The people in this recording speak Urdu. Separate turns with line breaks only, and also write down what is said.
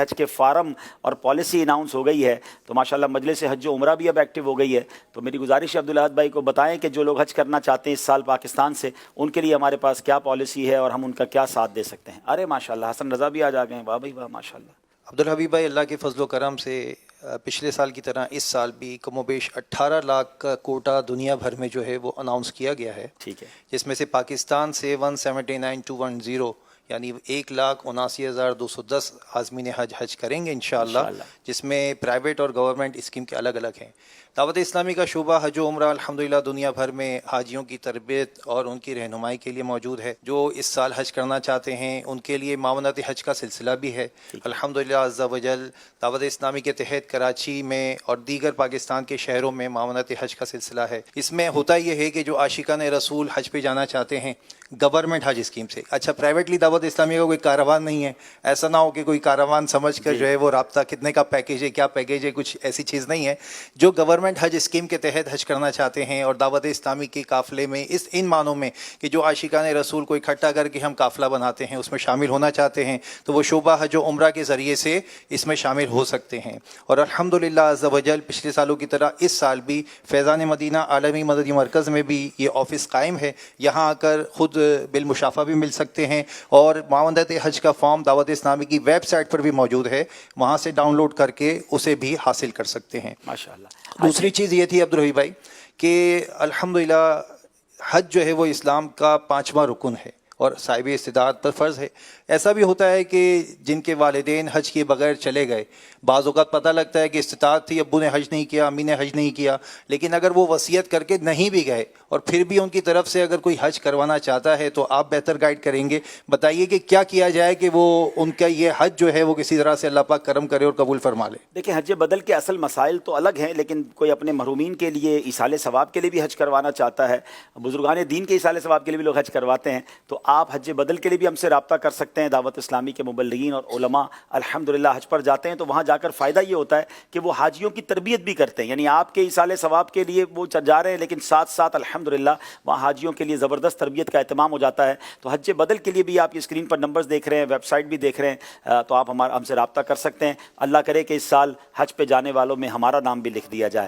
حج کے فارم اور پالیسی اناؤنس ہو گئی ہے تو ماشاءاللہ مجلس حج و عمرہ بھی اب ایکٹیو ہو گئی ہے. تو میری گزارش ہے عبدالاحد بھائی کو بتائیں کہ جو لوگ حج کرنا چاہتے ہیں اس سال پاکستان سے، ان کے لیے ہمارے پاس کیا پالیسی ہے اور ہم ان کا کیا ساتھ دے سکتے ہیں. ارے ماشاءاللہ حسن رضا بھی آج آ گئے ہیں. واہ بھائی واہ ماشاءاللہ.
عبدالحبیب بھائی، اللہ کے فضل و کرم سے پچھلے سال کی طرح اس سال بھی کم و بیش 18 لاکھ کا کوٹا دنیا بھر میں جو ہے وہ اناؤنس کیا گیا ہے،
ٹھیک ہے،
جس میں سے پاکستان سے 179,210 یعنی 1,79,210 عازمین حج کریں گے انشاءاللہ، جس میں پرائیویٹ اور گورنمنٹ اسکیم کے الگ الگ ہیں. دعوت اسلامی کا شعبہ حج و عمرہ الحمدللہ دنیا بھر میں حاجیوں کی تربیت اور ان کی رہنمائی کے لیے موجود ہے. جو اس سال حج کرنا چاہتے ہیں ان کے لیے معاونت حج کا سلسلہ بھی ہے الحمدللہ عز و جل. دعوت اسلامی کے تحت کراچی میں اور دیگر پاکستان کے شہروں میں معاونت حج کا سلسلہ ہے. اس میں ہوتا یہ ہے کہ جو عاشقان رسول حج پہ جانا چاہتے ہیں گورنمنٹ حج اسکیم سے، اچھا پرائیویٹلی دعوت اسلامی کا کوئی کاروان نہیں ہے، ایسا نہ ہو کہ کوئی کاروان سمجھ کر جو ہے وہ رابطہ کتنے کا پیکیج ہے، کیا پیکیج ہے، کچھ ایسی چیز نہیں ہے. جو گورنمنٹ حج اسکیم کے تحت حج کرنا چاہتے ہیں اور دعوت اسلامی کے قافلے میں ان معنوں میں کہ جو عاشقان رسول کو اکٹھا کر کے ہم قافلہ بناتے ہیں اس میں شامل ہونا چاہتے ہیں تو وہ شعبہ حج و عمرہ کے ذریعے سے اس میں شامل ہو سکتے ہیں. اور الحمدللہ عز و جل پچھلے سالوں کی طرح اس سال بھی فیضان مدینہ عالمی مددی مرکز میں بھی یہ آفس قائم ہے. یہاں آ کر خود بالمشافہ بھی مل سکتے ہیں اور معاونت حج کا فارم دعوت اسلامی کی ویب سائٹ پر بھی موجود ہے، وہاں سے ڈاؤن لوڈ کر کے اسے بھی حاصل کر سکتے ہیں.
ماشاءاللہ.
دوسری چیز یہ تھی عبدالرحیم بھائی کہ الحمدللہ حج جو ہے وہ اسلام کا 5واں رکن ہے اور صاحب استطاعت پر فرض ہے. ایسا بھی ہوتا ہے کہ جن کے والدین حج کیے بغیر چلے گئے، بعض اوقات پتہ لگتا ہے کہ استطاعت تھی، ابو نے حج نہیں کیا، امی نے حج نہیں کیا، لیکن اگر وہ وصیت کر کے نہیں بھی گئے اور پھر بھی ان کی طرف سے اگر کوئی حج کروانا چاہتا ہے تو آپ بہتر گائیڈ کریں گے. بتائیے کہ کیا کیا جائے کہ وہ ان کا یہ حج جو ہے وہ کسی طرح سے اللہ پاک کرم کرے اور قبول فرما لے.
دیکھیں حج بدل کے اصل مسائل تو الگ ہیں، لیکن کوئی اپنے محرومین کے لیے ایصال ثواب کے لیے بھی حج کروانا چاہتا ہے، بزرگان دین کے ایصال ثواب کے لیے بھی لوگ حج کرواتے ہیں، تو آپ حج بدل کے لیے بھی ہم سے رابطہ کر سکتے ہیں. دعوت اسلامی کے مبلغین اور علماء الحمدللہ حج پر جاتے ہیں تو وہاں جا کر فائدہ یہ ہوتا ہے کہ وہ حاجیوں کی تربیت بھی کرتے ہیں. یعنی آپ کے ایصال ثواب کے لیے وہ جا رہے ہیں لیکن ساتھ ساتھ الحمدللہ وہاں حاجیوں کے لیے زبردست تربیت کا اہتمام ہو جاتا ہے. تو حج بدل کے لیے بھی آپ اسکرین پر نمبرز دیکھ رہے ہیں، ویب سائٹ بھی دیکھ رہے ہیں، تو آپ ہم سے رابطہ کر سکتے ہیں. اللہ کرے کہ اس سال حج پہ جانے والوں میں ہمارا نام بھی لکھ دیا جائے.